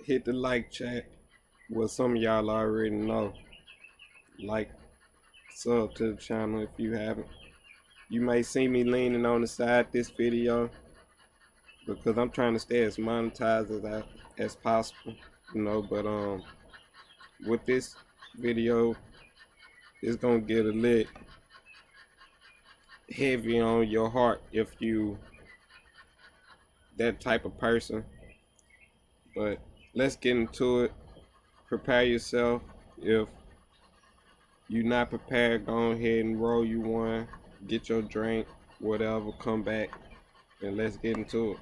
hit the like chat. Well, some of y'all already know. Like, sub to the channel if you haven't. You may see me leaning on the side this video because I'm trying to stay as monetized as possible, you know. But with this video, it's gonna get a lit heavy on your heart if you that type of person. But let's get into it. Prepare yourself. If you're not prepared, go ahead and roll you one, get your drink, whatever, come back, and let's get into it.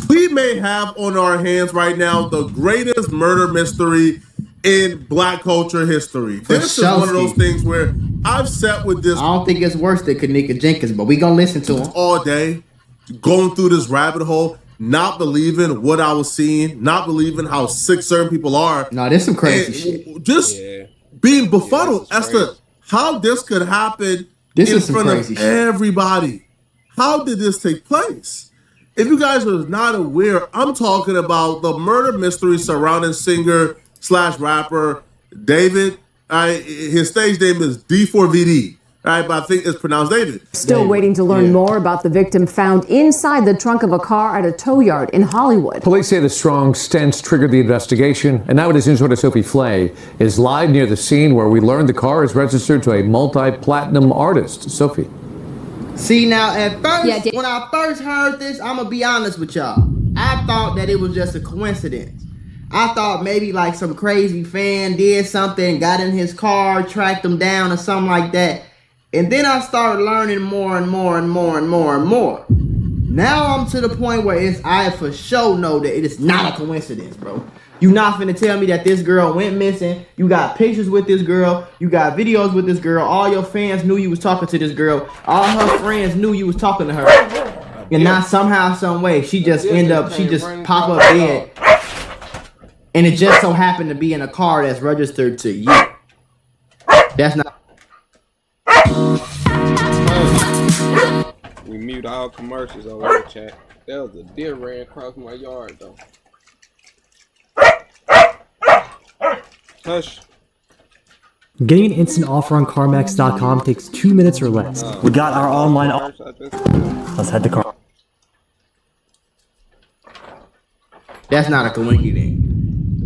We may have on our hands right now the greatest murder mystery in Black culture history. This is one of those things where I've sat with this. I don't think it's worse than Kanika Jenkins, but we gonna listen to him all day, going through this rabbit hole, not believing what I was seeing, not believing how sick certain people are. No, there's some crazy shit. Just being befuddled as to how this could happen in front of everybody. How did this take place? If you guys are not aware, I'm talking about the murder mystery surrounding singer / rapper David. His stage name is d4vd. Right, but I think it's pronounced David. Still waiting to learn more about the victim found inside the trunk of a car at a tow yard in Hollywood. Police say the strong stench triggered the investigation, and now it is news reporter Sophie Flay is live near the scene where we learned the car is registered to a multi-platinum artist. Sophie. See, now at first, when I first heard this, I'm gonna be honest with y'all. I thought that it was just a coincidence. I thought maybe like some crazy fan did something, got in his car, tracked him down or something like that. And then I started learning more and more and more and more and more. Now I'm to the point where I for sure know that it is not a coincidence, bro. You not finna tell me that this girl went missing. You got pictures with this girl. You got videos with this girl. All your fans knew you was talking to this girl. All her friends knew you was talking to her. And now somehow, some way, she just pop up dead. And it just so happened to be in a car that's registered to you. That's not. We mute all commercials over the chat. There was a deer ran across my yard though. Hush. Getting an instant offer on CarMax.com takes 2 minutes or less. We got our online offer. Let's head to Car. That's not a coincidence.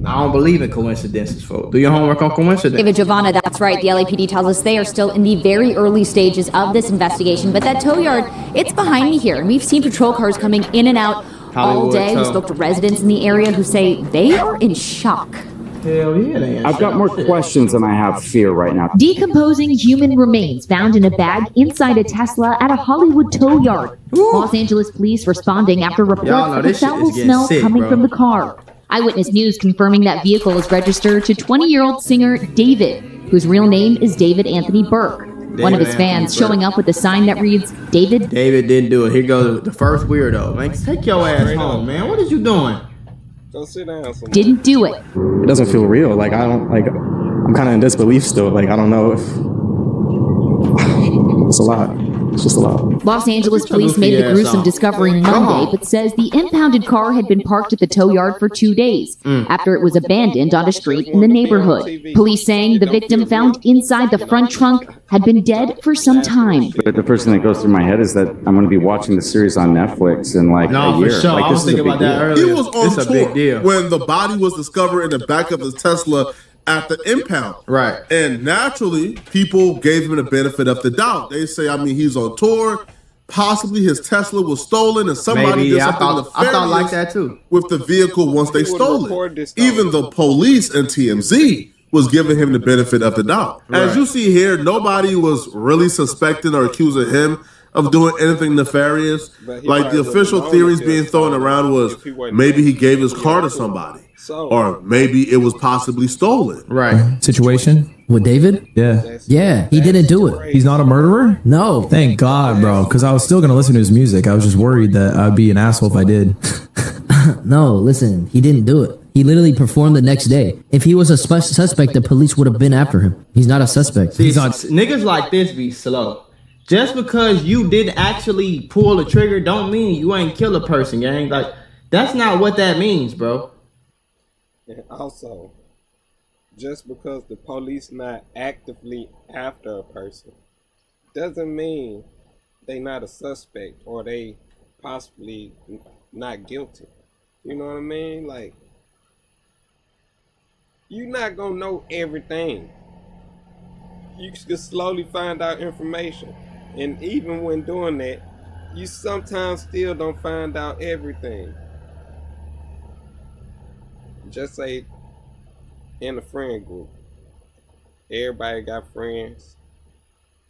I don't believe in coincidences, folks. Do your homework on coincidence. David Giovanna, that's right. The LAPD tells us they are still in the very early stages of this investigation. But that tow yard, it's behind me here. And we've seen patrol cars coming in and out all day. We spoke to residents in the area who say they are in shock. Hell yeah, they are. I've got more questions than I have fear right now. Decomposing human remains found in a bag inside a Tesla at a Hollywood tow yard. Los Angeles police responding after reports of a foul smell coming from the car. Eyewitness News confirming that vehicle is registered to 20-year-old singer David, whose real name is David Anthony Burke. One of his fans showing up with a sign that reads, David didn't do it. Here goes the first weirdo. Man, take your ass home, man. What is you doing? Go sit down somewhere. Didn't do it. It doesn't feel real. Like, I'm kind of in disbelief still. Like, I don't know if... It's a lot. It's just a lot. Los Angeles police made the gruesome discovery Monday, but says the impounded car had been parked at the tow yard for 2 days after it was abandoned on a street in the neighborhood. Police saying the victim found inside the front trunk had been dead for some time. But the first thing that goes through my head is that I'm going to be watching the series on Netflix in like a year. For sure. Like, I was thinking about that earlier. He was on tour when the body was discovered in the back of his Tesla at the impound. Right. And naturally, people gave him the benefit of the doubt. They say, I mean, he's on tour. Possibly his Tesla was stolen and somebody did something nefarious I thought like that too. with the vehicle once they stole it. Even the police and TMZ was giving him the benefit of the doubt. Right. As you see here, nobody was really suspecting or accusing him of doing anything nefarious. Like the official theories being thrown around was maybe he gave his car to somebody. Or maybe it was possibly stolen. Right. Situation with David? Yeah, he didn't do it. He's not a murderer? No. Thank God, bro, because I was still going to listen to his music. I was just worried that I'd be an asshole if I did. No, listen, he didn't do it. He literally performed the next day. If he was a suspect, the police would have been after him. He's not a suspect. See, niggas like this be slow. Just because you didn't actually pull the trigger don't mean you ain't kill a person, gang. Like, That's not what that means, bro. And also, just because the police not actively after a person doesn't mean they not a suspect or they possibly not guilty. You know what I mean? Like, you're not gonna know everything. You can slowly find out information, and even when doing that, you sometimes still don't find out everything. Just say in a friend group, everybody got friends.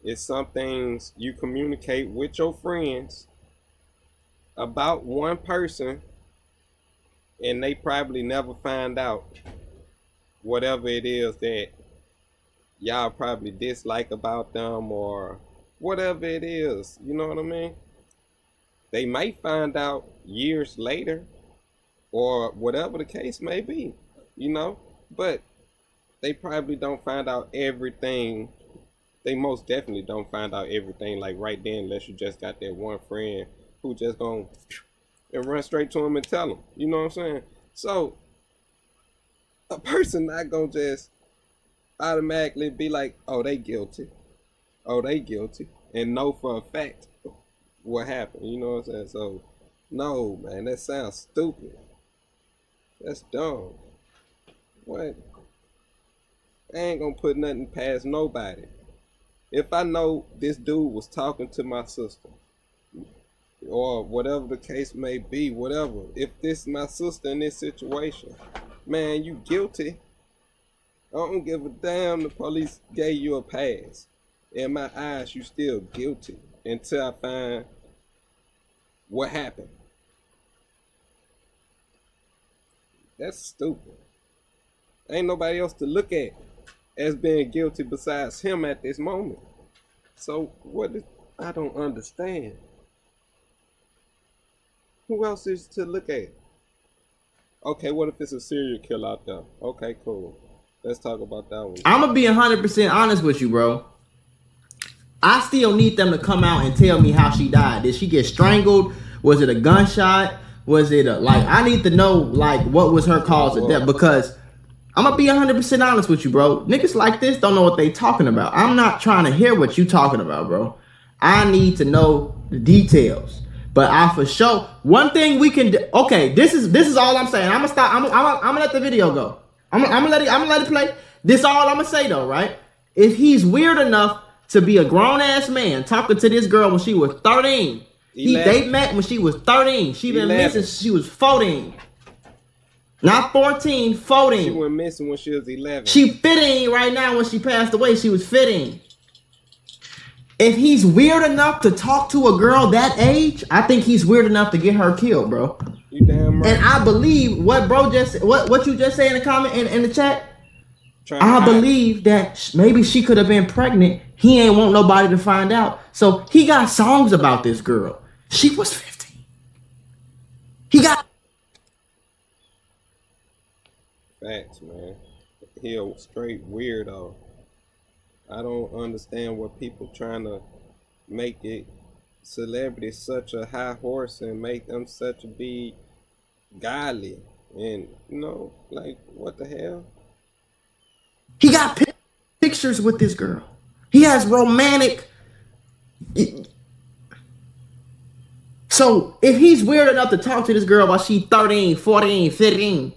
It's some things you communicate with your friends about one person, and they probably never find out whatever it is that y'all probably dislike about them or whatever it is. You know what I mean? They might find out years later or whatever the case may be, you know, but they probably don't find out everything. They most definitely don't find out everything like right then, unless you just got that one friend who just gonna and run straight to him and tell him. You know what I'm saying? So a person not gonna just automatically be like, oh, they guilty. Oh, they guilty. And know for a fact what happened. You know what I'm saying? So no, man, that sounds stupid. That's dumb. What? I ain't gonna put nothing past nobody. If I know this dude was talking to my sister, or whatever the case may be, whatever, if this is my sister in this situation, man, you guilty. I don't give a damn the police gave you a pass. In my eyes, you still guilty until I find what happened. That's stupid. Ain't nobody else to look at as being guilty besides him at this moment. So what is, I don't understand. Who else is to look at? Okay, what if it's a serial killer out there? Okay, cool. Let's talk about that one. I'm gonna be 100% honest with you, bro. I still need them to come out and tell me how she died. Did she get strangled? Was it a gunshot? Was it a, like, I need to know, like, what was her cause of death, because I'm gonna be 100% honest with you, bro. Niggas like this don't know what they talking about. I'm not trying to hear what you talking about, bro. I need to know the details. But I for sure, one thing we can do, okay, this is all I'm saying. I'm gonna stop. I'm gonna let the video go. I'm gonna let it play. This all I'm gonna say though, right? If he's weird enough to be a grown ass man talking to this girl when she was 13, they met when she was 13. She been missing. She was 14. Not 14, 14. She went missing when she was 11. She 15 right now. When she passed away, she was 15. If he's weird enough to talk to a girl that age, I think he's weird enough to get her killed, bro. You damn right. And I believe what bro just what you just say in the comment in the chat. I believe that maybe she could have been pregnant. He ain't want nobody to find out. So he got songs about this girl. She was 15. He got facts, man. He a straight weirdo. I don't understand what people trying to make it celebrity such a high horse and make them such a be godly, and you know, like, what the hell? He got pictures with this girl. He has romantic. So if he's weird enough to talk to this girl while she's 13, 14, 15,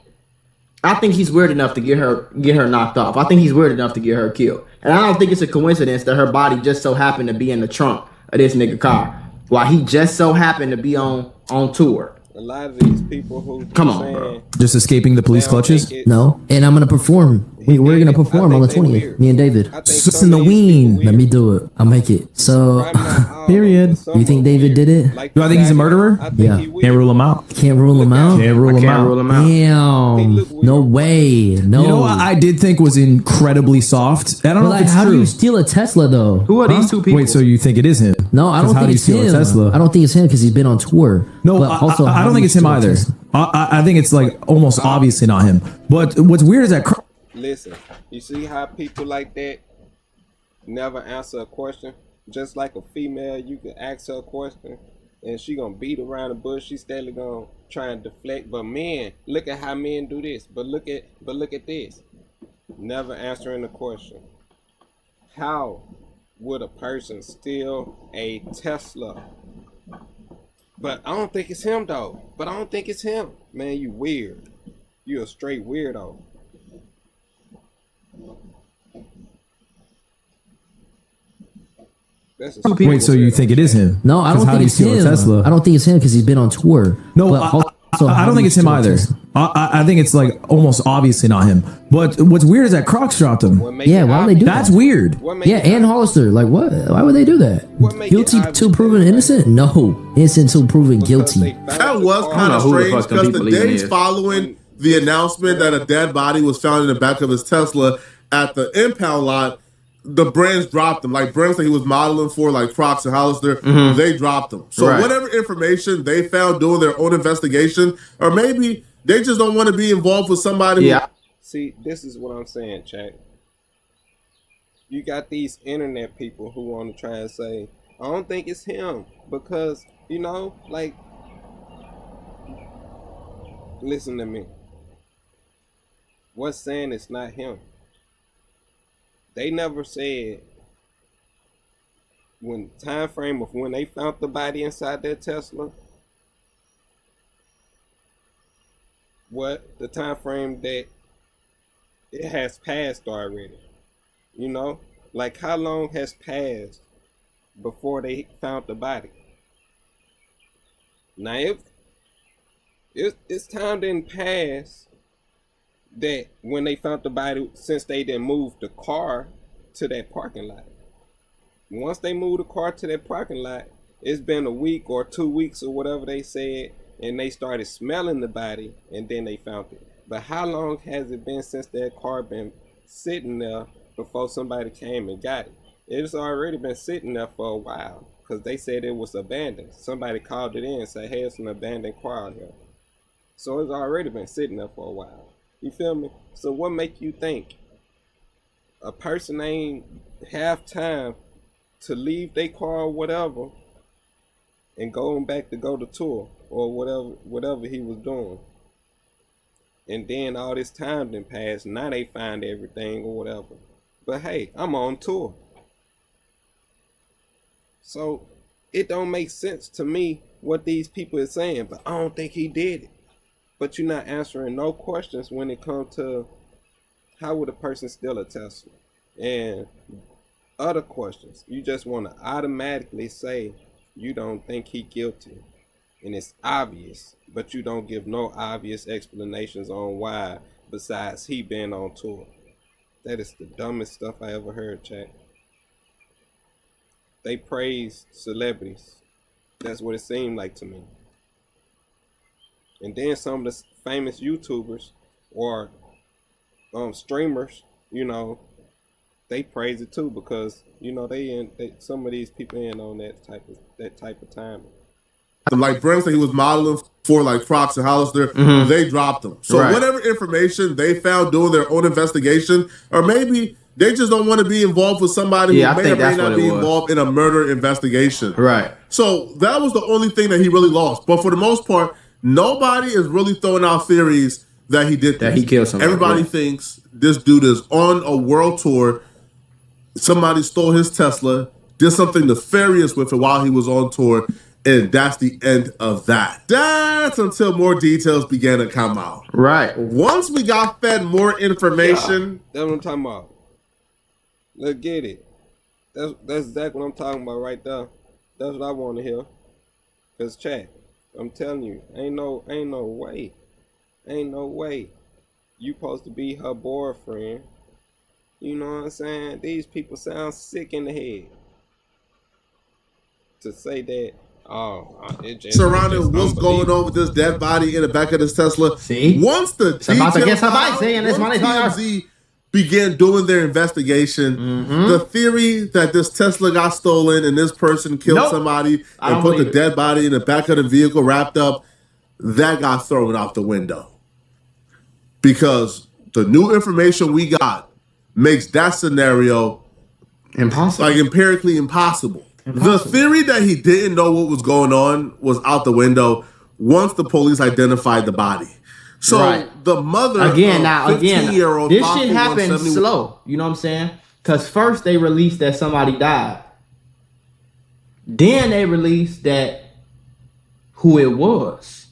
I think he's weird enough to get her knocked off. I think he's weird enough to get her killed. And I don't think it's a coincidence that her body just so happened to be in the trunk of this nigga car while he just so happened to be on tour. A lot of these people who come on, bro, just escaping the police clutches. No, and I'm gonna perform. We're gonna perform on the 20th. Me and David. It's in the ween. Let me do it. I'll make it. So, period. You think David did it? Do I think he's a murderer? Yeah. Can't rule him out. Can't rule him out. Can't rule him out. Damn. No way. No. You know what I did think was incredibly soft? I don't know if it's how true. do you steal a Tesla though? Who are these two people? Wait, so you think it is him? No, I don't think it's him. I don't think it's him because he's been on tour. No, also, I don't think it's him either. I think it's like almost obviously not him. But what's weird is that. Listen, you see how people like that never answer a question? Just like a female, you can ask her a question and she gonna beat around the bush. She steadily gonna try and deflect. But men, look at how men do this. But look at this. Never answering the question. How would a person steal a Tesla? But I don't think it's him though. But I don't think it's him. Man, you weird. You a straight weirdo. Wait, so you think it is him? No, I don't think it's him. Tesla? I don't think it's him because he's been on tour. No, I don't think it's him either. I think it's like almost obviously not him. But what's weird is that Crocs dropped him. Yeah, why would they do that? That's weird. Yeah, and Hollister. Like, what? Why would they do that? Guilty till proven innocent? No. Innocent till proven guilty. That was kind of strange because the days following the announcement that a dead body was found in the back of his Tesla at the impound lot, the brands dropped them. Like brands that he was modeling for, like Crocs and Hollister, they dropped them. So whatever information they found doing their own investigation, or maybe they just don't want to be involved with somebody. Yeah. See, this is what I'm saying, Chad. You got these internet people who want to try and say, I don't think it's him because, you know, like, listen to me. What's saying it's not him? They never said when time frame of when they found the body inside their Tesla. What the time frame that it has passed already. You know, like how long has passed before they found the body? Now, if it's time didn't pass that when they found the body, since they didn't move the car to that parking lot. Once they moved the car to that parking lot, it's been a week or 2 weeks or whatever they said, and they started smelling the body, and then they found it. But how long has it been since that car been sitting there before somebody came and got it? It's already been sitting there for a while because they said it was abandoned. Somebody called it in and said, hey, it's an abandoned car here. So it's already been sitting there for a while. You feel me? So what make you think a person ain't have time to leave their car or whatever and going back to go to tour or whatever he was doing? And then all this time done passed. Now they find everything or whatever. But hey, I'm on tour. So it don't make sense to me what these people are saying, but I don't think he did it. But you're not answering no questions when it comes to how would a person steal a Tesla and other questions. You just want to automatically say you don't think he guilty, and it's obvious, but you don't give no obvious explanations on why besides he been on tour. That is the dumbest stuff I ever heard, chat. They praise celebrities. That's what it seemed like to me. And then some of the famous YouTubers or streamers, you know, they praise it too because you know some of these people in on that type of timing. Like brands that he was modeling for, like Crocs and Hollister, they dropped them. So whatever information they found doing their own investigation, or maybe they just don't want to be involved with somebody who may or may not be involved in a murder investigation. Right. So that was the only thing that he really lost. But for the most part, nobody is really throwing out theories that he did that he killed somebody. Everybody thinks this dude is on a world tour. Somebody stole his Tesla, did something nefarious with it while he was on tour, and that's the end of that. That's until more details began to come out. Right. Once we got fed more information. That's what I'm talking about. Let's get it. That's exactly what I'm talking about right there. That's what I want to hear. Cause chat, I'm telling you, ain't no way. Ain't no way you supposed to be her boyfriend. You know what I'm saying? These people sound sick in the head. To say that, surrounding what's going on with this dead body in the back of this Tesla. See? Once the TMZ began doing their investigation, the theory that this Tesla got stolen and this person killed somebody and put the dead body in the back of the vehicle wrapped up, that got thrown out the window. Because the new information we got makes that scenario impossible. Like empirically impossible. The theory that he didn't know what was going on was out the window once the police identified the body. So the mother, again, now 15-year-old, this shit happened slow. You know what I'm saying? Because first they released that somebody died. Then they released that who it was.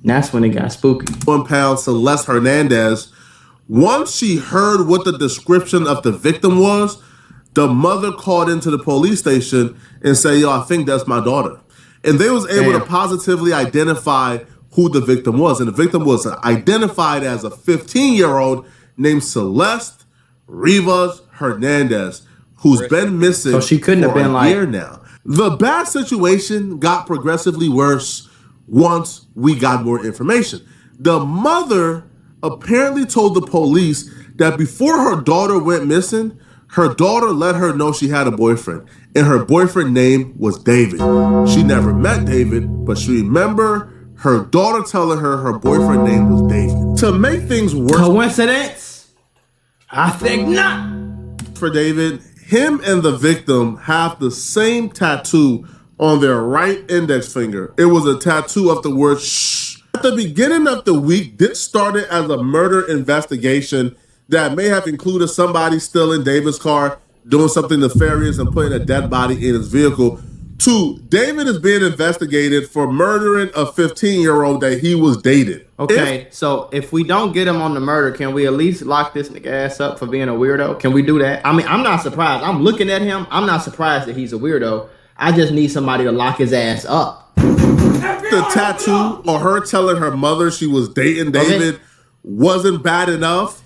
And that's when it got spooky. 1 pound Celeste Hernandez. Once she heard what the description of the victim was, the mother called into the police station and said, yo, I think that's my daughter. And they was able to positively identify who the victim was. And the victim was identified as a 15-year-old named Celeste Rivas Hernandez, who's been missing she couldn't have been a year now. The bad situation got progressively worse once we got more information. The mother apparently told the police that before her daughter went missing, her daughter let her know she had a boyfriend, and her boyfriend's name was David. She never met David, but she remembered her daughter telling her her boyfriend's name was David. To make things worse, coincidence? I think not. For David, him and the victim have the same tattoo on their right index finger. It was a tattoo of the word shh. At the beginning of the week, this started as a murder investigation that may have included somebody stealing David's car, doing something nefarious, and putting a dead body in his vehicle. 2, David is being investigated for murdering a 15-year-old that he was dating. Okay, so if we don't get him on the murder, can we at least lock this nigga ass up for being a weirdo? Can we do that? I mean, I'm not surprised. I'm looking at him. I'm not surprised that he's a weirdo. I just need somebody to lock his ass up. The tattoo or her telling her mother she was dating David wasn't bad enough.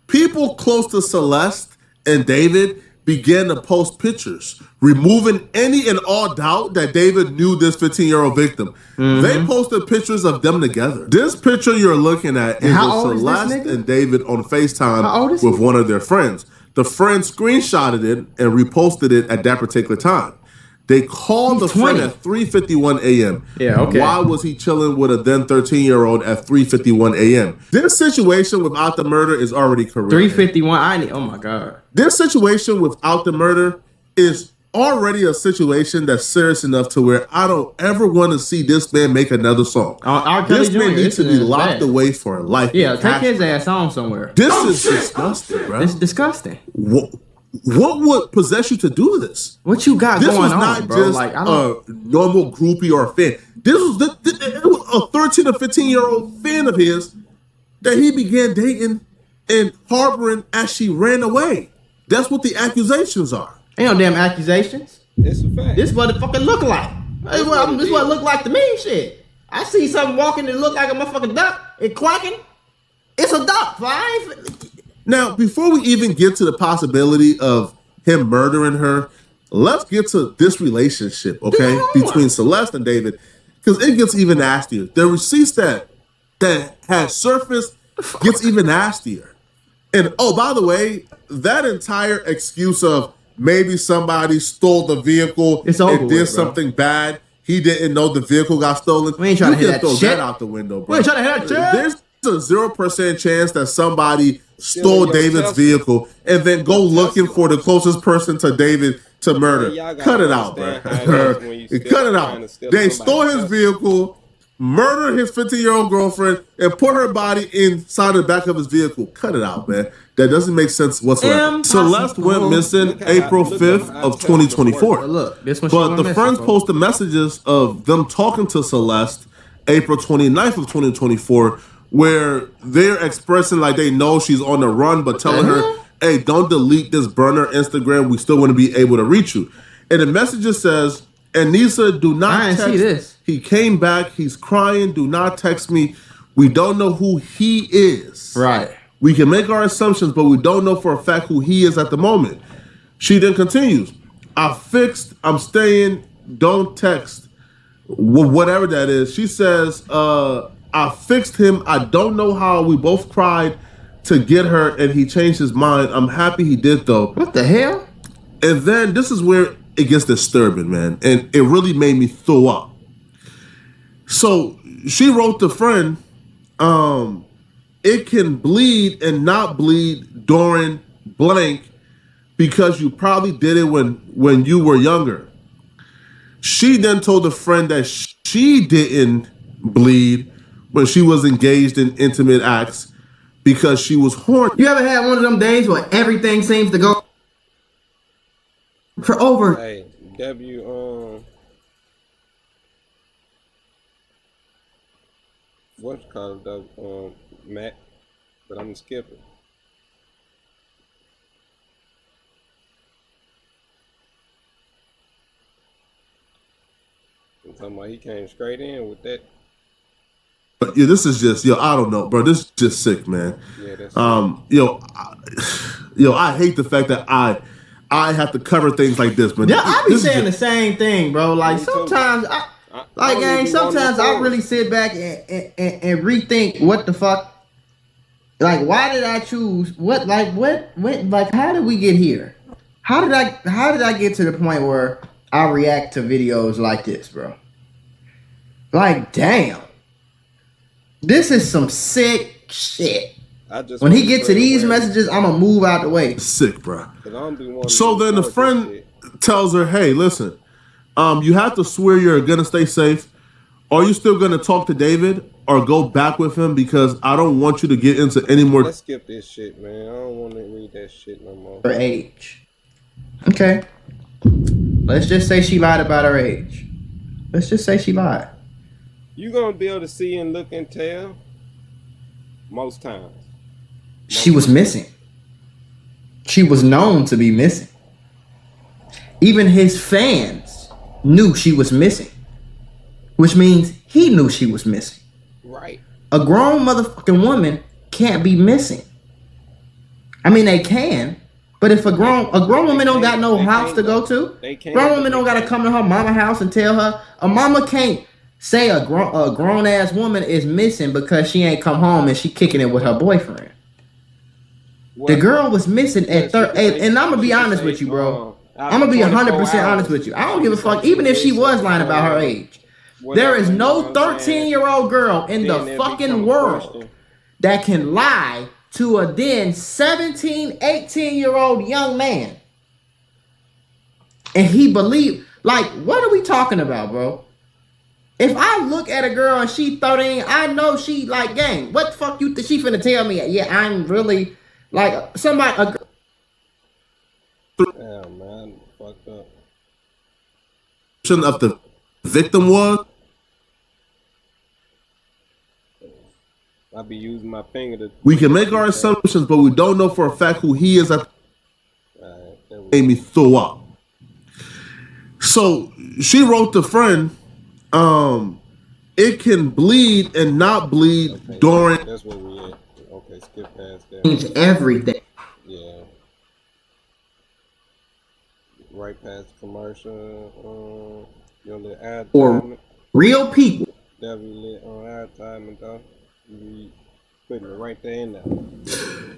People close to Celeste and David began to post pictures, removing any and all doubt that David knew this 15-year-old victim. They posted pictures of them together. This picture you're looking at is of Celeste and David on FaceTime with one of their friends. The friend screenshotted it and reposted it at that particular time. They called the friend at 3:51 a.m. Yeah, okay. Why was he chilling with a then 13-year-old at 3:51 a.m.? This situation without the murder is already correct. 3:51, oh my God. This situation without the murder is already a situation that's serious enough to where I don't ever want to see this man make another song. This man needs to be locked away for life. Yeah, take his ass home somewhere. This is disgusting, bro. It's disgusting. What would possess you to do this? What you got going on, This was not just a normal groupie or a fan. This was a 13 or 15-year-old fan of his that he began dating and harboring as she ran away. That's what the accusations are. Ain't no damn accusations. It's a fact. This what it fucking look like. This what it look like to me, shit. I see something walking that look like a motherfucking duck. It quacking. It's a duck, fine. Now, before we even get to the possibility of him murdering her, let's get to this relationship, okay, between Celeste and David, because it gets even nastier. The receipts that has surfaced gets even nastier. And oh, by the way, that entire excuse of maybe somebody stole the vehicle and did something bad, he didn't know the vehicle got stolen. We ain't trying to hear that shit. That out the window, bro. We ain't trying to hear that shit. There's a 0% chance that somebody stole David's vehicle and then go looking for the closest person to David to murder. Cut it out, bro. Cut it out. They stole his vehicle, murdered his 15-year-old girlfriend, and put her body inside the back of his vehicle. Cut it out, man. That doesn't make sense whatsoever. Celeste went missing April 5th of 2024. But the friends posted messages of them talking to Celeste April 29th of 2024, where they're expressing like they know she's on the run, but telling her, hey, don't delete this burner Instagram. We still want to be able to reach you. And the message says, Anissa, do not text. See this. He came back. He's crying. Do not text me. We don't know who he is. Right. We can make our assumptions, but we don't know for a fact who he is at the moment. She then continues, I fixed. I'm staying. Don't text. Whatever that is. She says, I fixed him. I don't know how. We both cried to get her, and he changed his mind. I'm happy he did, though. What the hell? And then this is where it gets disturbing, man. And it really made me throw up. So she wrote to friend, it can bleed and not bleed during blank because you probably did it when you were younger. She then told a friend that she didn't bleed when she was engaged in intimate acts because she was horny. You ever had one of them days where everything seems to go for over? Hey, what's called though, Matt, but I'm gonna skip it. I'm talking about he came straight in with that. But yeah, this is just, I don't know, bro. This is just sick, man. Yeah, that's I hate the fact that I have to cover things like this, man. Yeah, I be saying the same thing, bro. Like sometimes sometimes I really sit back and rethink what the fuck. Like, why did I choose how did we get here? How did I get to the point where I react to videos like this, bro? Like, damn. This is some sick shit. When he gets to these messages, I'm gonna move out the way. Sick, bro. So then the friend tells her, hey, listen, you have to swear you're gonna stay safe. Are you still gonna talk to David or go back with him? Because I don't want you to get into any more. Let's skip this shit, man. I don't want to read that shit no more. Her age. Okay. Let's just say she lied about her age. Let's just say she lied. You gonna be able to see and look and tell most times. She was missing. She was known to be missing. Even his fans knew she was missing, which means he knew she was missing. Right. A grown motherfucking woman can't be missing. I mean, they can, but if a grown woman don't got no house to go to, grown woman don't gotta come to her mama house and tell her. A mama can't say a grown ass woman is missing because she ain't come home and she kicking it with her boyfriend. The girl was missing at and I'm gonna be honest with you, bro. I'm gonna be 100% honest with you. I don't give a fuck, even if she was lying about her age. There is no 13-year-old girl in the fucking world that can lie to a then 17, 18-year-old young man. And he believed, like, what are we talking about, bro? If I look at a girl and she 13, I know she like, gang, what the fuck you think she finna tell me? Yeah, I'm really like somebody. Damn, man, fucked up. Of the victim was. I be using my finger to. We can make our assumptions, but we don't know for a fact who he is. Made me throw up. So she wrote the friend, it can bleed and not bleed during. That's where we at. Okay, skip past that. Change everything. Yeah. Right past the commercial. Your little ad or real people. Definitely lit on advertisement though. You putting it right there in there.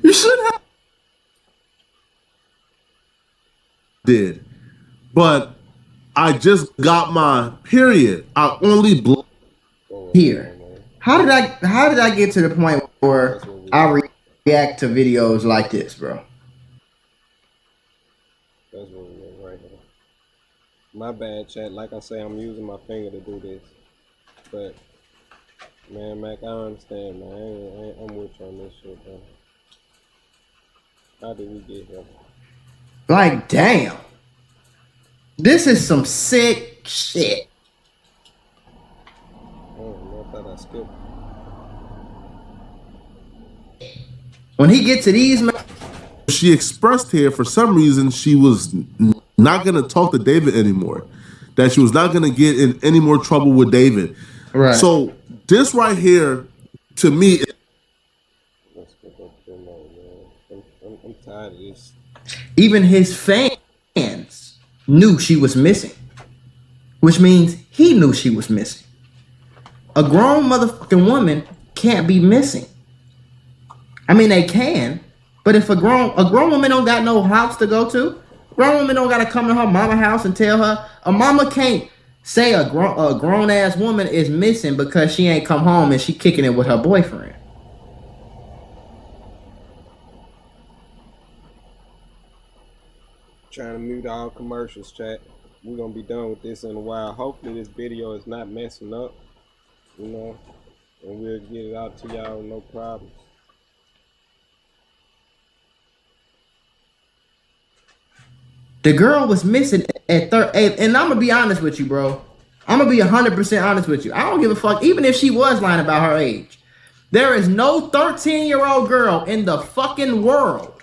You should have. Did, but I just got my period. I only here. How did I get to the point where I react to videos like this, bro? That's what we at right here. My bad, chat. Like I say, I'm using my finger to do this. But man, Mac, I understand, man. I'm with you on this shit, bro. How did we get here? Like, damn. This is some sick shit. Oh, I thought I skipped. When he gets to these, she expressed here for some reason she was not going to talk to David anymore. That she was not going to get in any more trouble with David. Right. So this right here, to me, I'm tired of this. Even his fans knew she was missing, which means he knew she was missing. A grown motherfucking woman can't be missing. I mean, they can, but if a grown woman don't got no house to go to, grown woman don't gotta come to her mama house and tell her. A mama can't say a grown ass woman is missing because she ain't come home and she kicking it with her boyfriend. Trying to mute all commercials, chat. We're gonna be done with this in a while. Hopefully this video is not messing up, you know, and we'll get it out to y'all no problem. The girl was missing at 38, and I'm gonna be honest with you, bro. I'm gonna be 100% honest with you. I don't give a fuck, even if she was lying about her age. There is no 13-year-old girl in the fucking world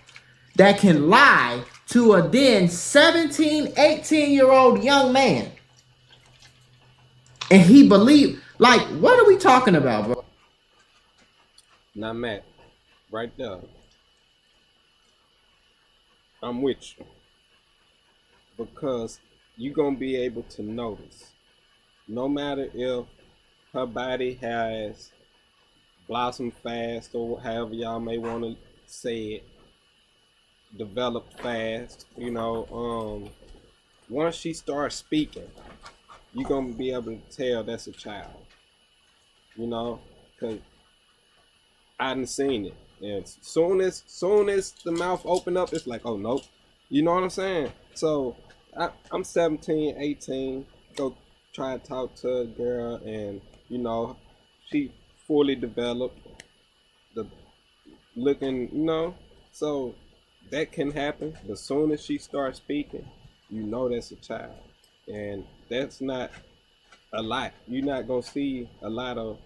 that can lie to a then 17, 18-year-old young man. And he believed, like, what are we talking about, bro? Now, Matt, right there. I'm with you. Because you're going to be able to notice, no matter if her body has blossomed fast or however y'all may want to say it, developed fast, you know, once she starts speaking, you're going to be able to tell that's a child, you know, because I done seen it. And soon as the mouth open up, it's like, oh, nope. You know what I'm saying? So I'm 17, 18, go try to talk to a girl, and, you know, she fully developed, the looking, you know, so that can happen. But as soon as she starts speaking, you know that's a child. And that's not a lot. You're not going to see a lot of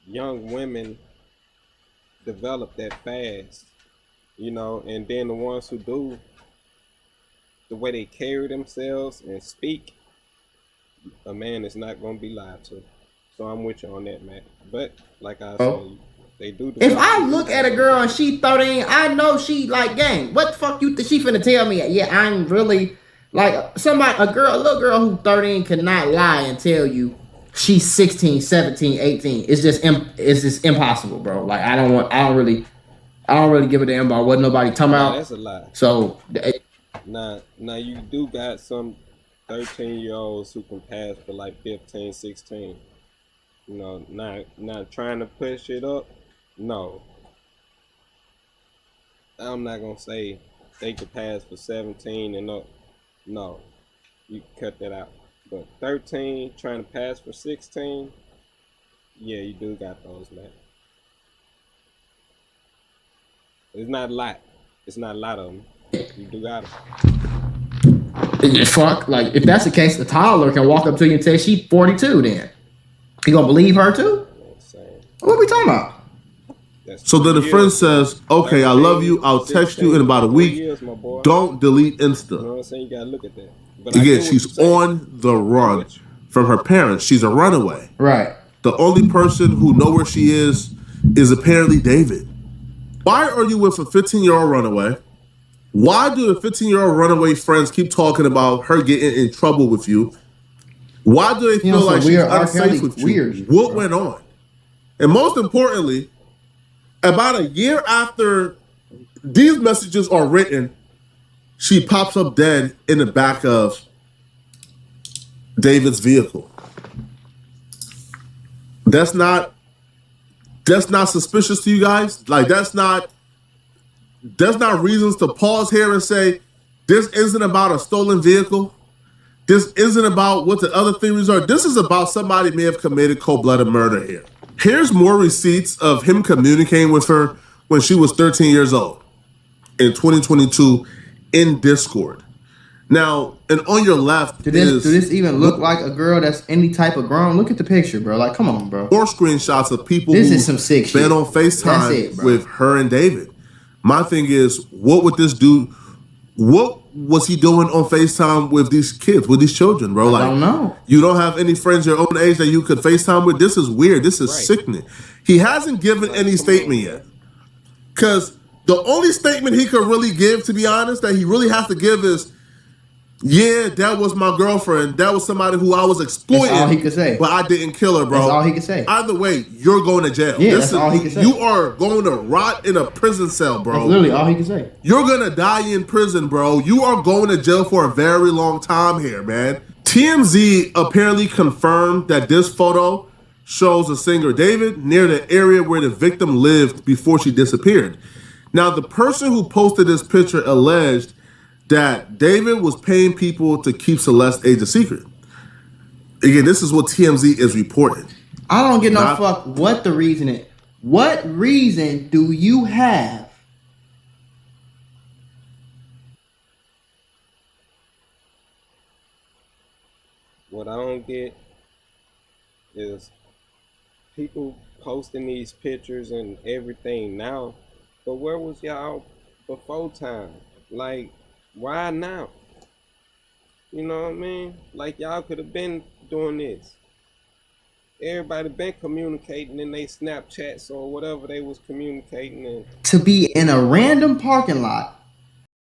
young women develop that fast, you know, and then the ones who do, the way they carry themselves and speak, a man is not going to be lied to. So I'm with you on that, man. But like I said, they do. If I look at a girl and she 13, I know she like, gang, what the fuck you think she finna tell me? Yeah, I'm really like a little girl who 13 cannot lie and tell you she's 16, 17, 18. It's just impossible, bro. Like I don't really give a damn about what nobody talking about. That's a lie. So now you do got some 13-year-olds who can pass for like 15, 16. You know, not trying to push it up. No. I'm not gonna say they could pass for 17 and up. No. You can cut that out. But 13 trying to pass for 16, yeah, you do got those, man. It's not a lot. It's not a lot of them. You do got them. Fuck, like if that's the case, the toddler can walk up to you and say she's 42. Then you gonna believe her too? What are we talking about? So then the friend says, "Okay, I love you. I'll text you in about a week. Don't delete Insta." You know what I'm saying? You gotta look at that. Again, she's on the run from her parents. She's a runaway. Right. The only person who knows where she is apparently David. Why are you with a 15-year-old runaway? Why do the 15-year-old runaway friends keep talking about her getting in trouble with you? Why do they feel like she's unsafe with you? What went on? And most importantly, about a year after these messages are written, she pops up dead in the back of David's vehicle. That's not suspicious to you guys? Like that's not reasons to pause here and say, this isn't about a stolen vehicle. This isn't about what the other theories are. This is about somebody may have committed cold-blooded murder here. Here's more receipts of him communicating with her when she was 13 years old in 2022 in Discord. Now, and on your left do this even look like a girl that's any type of grown? Look at the picture, bro. Like, come on, bro. More screenshots of people this is some sick been shit. On FaceTime with her and David. My thing is, what would this do? What was he doing on FaceTime with these kids, with these children, bro? Like, I don't know. You don't have any friends your own age that you could FaceTime with? This is weird. This is sickening. He hasn't given any statement yet. Because the only statement he could really give, to be honest, that he really has to give is, yeah, that was my girlfriend. That was somebody who I was exploiting. That's all he could say. But I didn't kill her, bro. That's all he could say. Either way, you're going to jail. Yeah, that's all he could say. You are going to rot in a prison cell, bro. That's literally all he could say. You're going to die in prison, bro. You are going to jail for a very long time here, man. TMZ apparently confirmed that this photo shows the singer David near the area where the victim lived before she disappeared. Now, the person who posted this picture alleged that David was paying people to keep Celeste's age a secret. Again, this is what TMZ is reporting. I don't get no fuck what the reason is. What reason do you have? What I don't get is people posting these pictures and everything now, but where was y'all before time? Like, why now? You know what I mean? Like, y'all could have been doing this. Everybody been communicating in their Snapchats or whatever they was communicating in. To be in a random parking lot